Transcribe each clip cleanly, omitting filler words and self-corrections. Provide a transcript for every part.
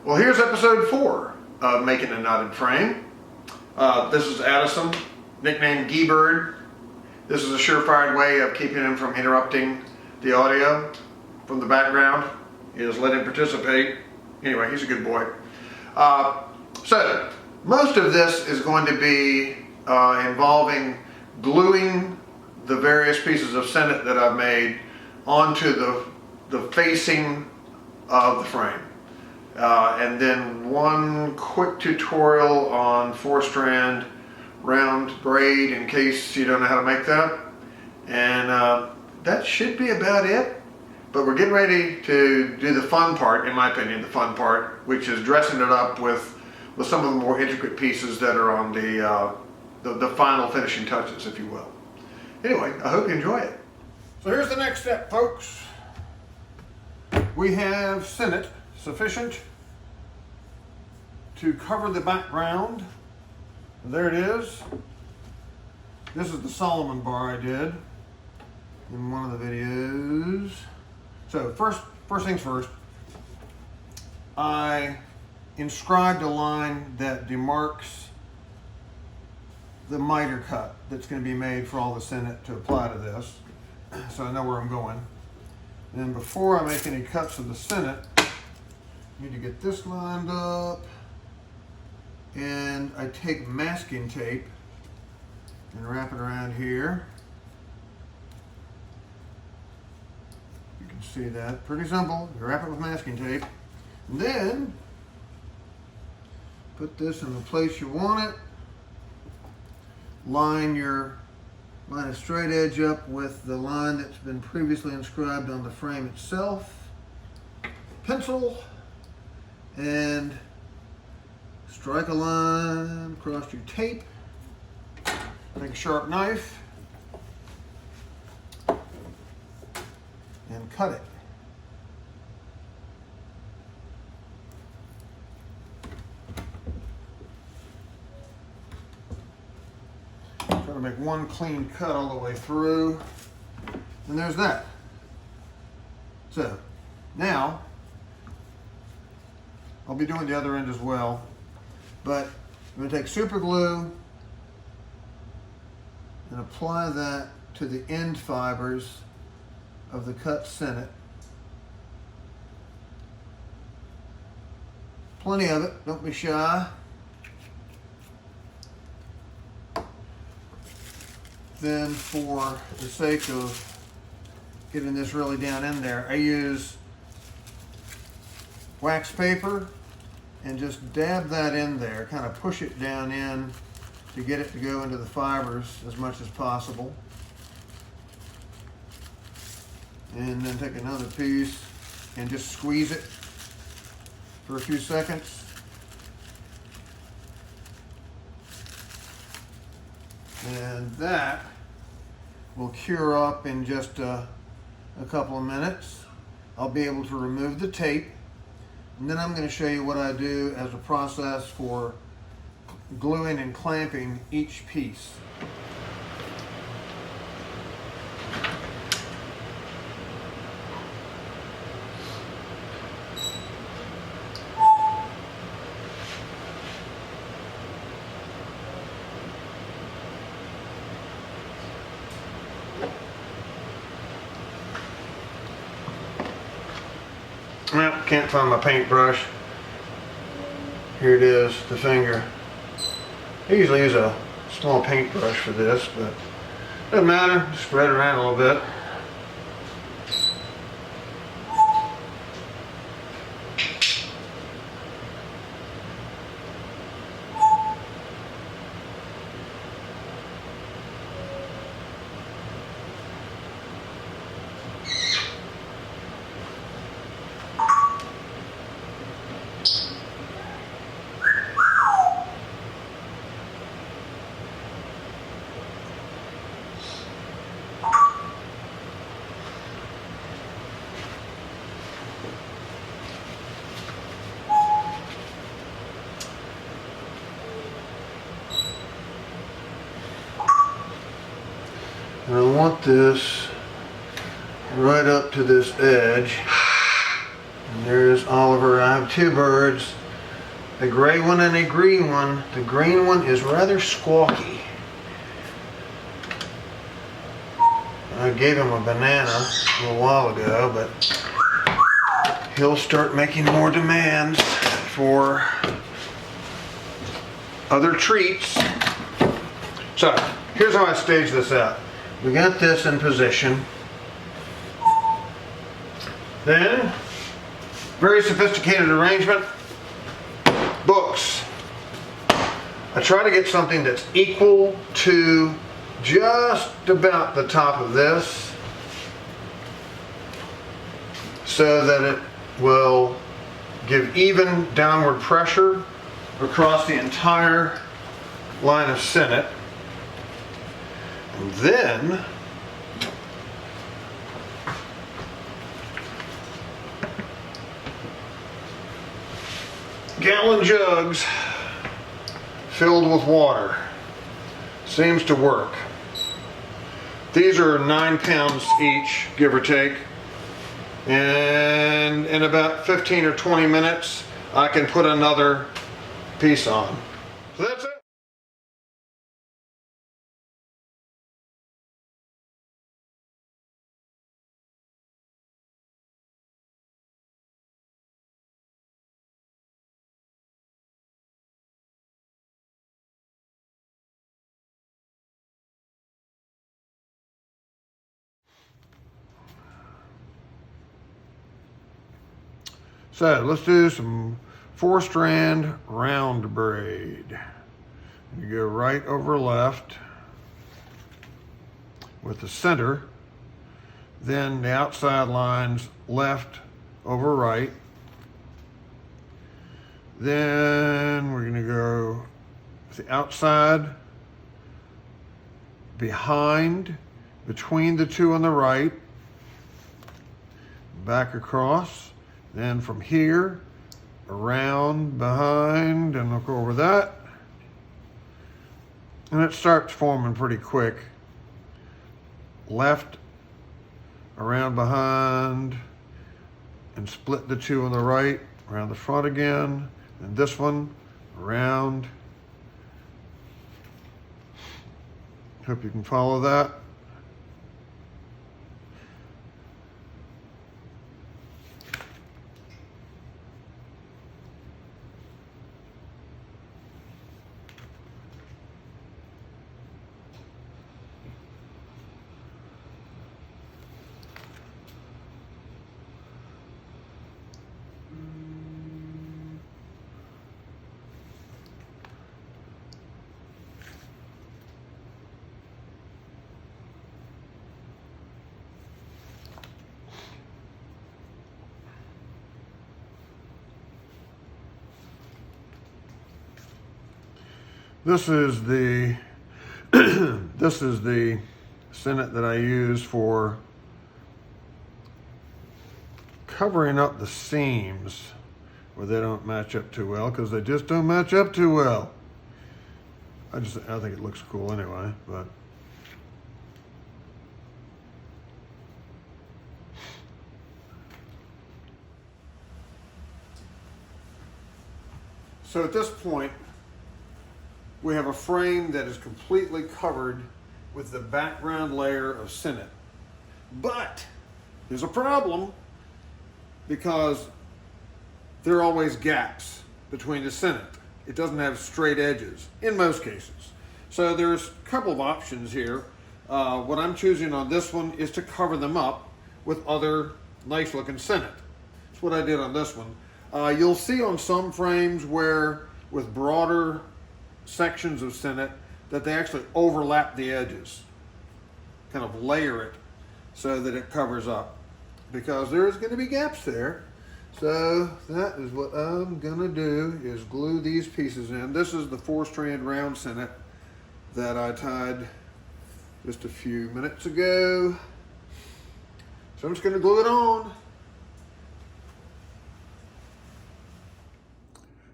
Well, here's episode 4 of Making a Knotted Frame. This is Addison, nicknamed Gee Bird. This is a surefire way of keeping him from interrupting the audio from the background. Is let him participate. Anyway, he's a good boy. So, most of this is going to be involving gluing the various pieces of Sennit that I've made onto the facing of the frame. And then one quick tutorial on 4-strand round braid in case you don't know how to make that. And that should be about it. But we're getting ready to do the fun part, in my opinion, the fun part, which is dressing it up with some of the more intricate pieces that are on the final finishing touches, if you will. Anyway, I hope you enjoy it. So here's the next step, folks. We have Sennit sufficient to cover the background. There it is. This is the Solomon bar I did in one of the videos. So first things first, I inscribed a line that demarks the miter cut that's going to be made for all the Sennit to apply to this, so I know where I'm going. And then before I make any cuts of the Sennit, I need to get this lined up, and I take masking tape and wrap it around here. You can see that, pretty simple. You wrap it with masking tape, and then put this in the place you want it. Line a straight edge up with the line that's been previously inscribed on the frame itself. Pencil, and strike a line across your tape. Take a sharp knife and cut it. Try to make one clean cut all the way through, and there's that. So now I'll be doing the other end as well, but I'm going to take super glue and apply that to the end fibers of the cut Sennit. Plenty of it, don't be shy. Then for the sake of getting this really down in there, I use wax paper and just dab that in there, kind of push it down in to get it to go into the fibers as much as possible. And then take another piece and just squeeze it for a few seconds. And that will cure up in just a couple of minutes. I'll be able to remove the tape, and then I'm going to show you what I do as a process for gluing and clamping each piece. Well, can't find my paintbrush. Here it is, the finger. I usually use a small paintbrush for this, but doesn't matter. Spread it around a little bit. And I want this right up to this edge. And There's Oliver. I have two birds, a gray one and a green one. The green one is rather squawky. I gave him a banana a little while ago, but he'll start making more demands for other treats. So here's how I stage this out. We got this in position. Then, very sophisticated arrangement, books. I try to get something that's equal to just about the top of this so that it will give even downward pressure across the entire line of Sennit. And then gallon jugs filled with water. Seems to work. These are 9 pounds each, give or take. And in about 15 or 20 minutes, I can put another piece on. So that's it. So let's do some 4-strand round braid. You go right over left with the center, then the outside lines left over right. Then we're gonna go the outside behind, between the two on the right, back across. Then from here, around, behind, and look over that. And it starts forming pretty quick. Left, around behind, and split the two on the right, around the front again, and this one, around. Hope you can follow that. This is the this is the Sennit that I use for covering up the seams where they don't match up too well, because they just don't match up too well. I think it looks cool anyway, but so at this point we have a frame that is completely covered with the background layer of Sennit. But there's a problem, because there are always gaps between the Sennit. It doesn't have straight edges in most cases. So there's a couple of options here. What I'm choosing on this one is to cover them up with other nice looking Sennit. That's what I did on this one. You'll see on some frames where with broader sections of Sennit that they actually overlap the edges, kind of layer it so that it covers up, because there's going to be gaps there. So that is what I'm gonna do, is glue these pieces in. This is the 4-strand round Sennit that I tied just a few minutes ago. So I'm just gonna glue it on.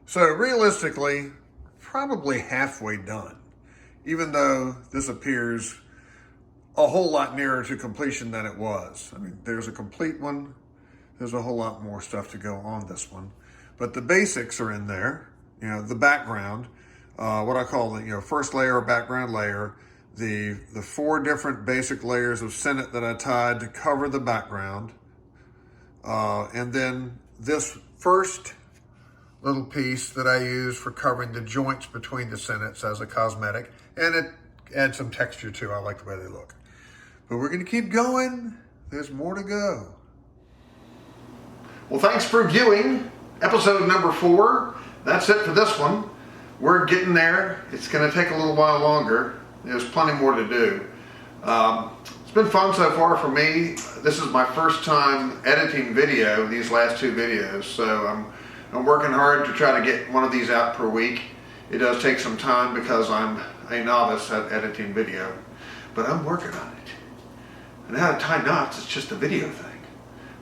So realistically, probably halfway done, even though this appears a whole lot nearer to completion than it was. I mean, there's a complete one, There's a whole lot more stuff to go on this one. But the basics are in there. You know, the background, what I call the first layer or background layer, the 4 different basic layers of Sennit that I tied to cover the background, and then this first little piece that I use for covering the joints between the Sennits as a cosmetic, and it adds some texture too. I like the way they look. But we're going to keep going. There's more to go. Well, thanks for viewing episode number 4. That's it for this one. We're getting there. It's going to take a little while longer. There's plenty more to do. It's been fun so far for me. This is my first time editing video, these last 2 videos, so I'm working hard to try to get one of these out per week. It does take some time because I'm a novice at editing video, but I'm working on it. And how to tie knots, it's just a video thing.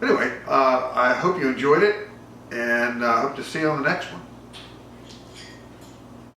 Anyway, I hope you enjoyed it, and I hope to see you on the next one.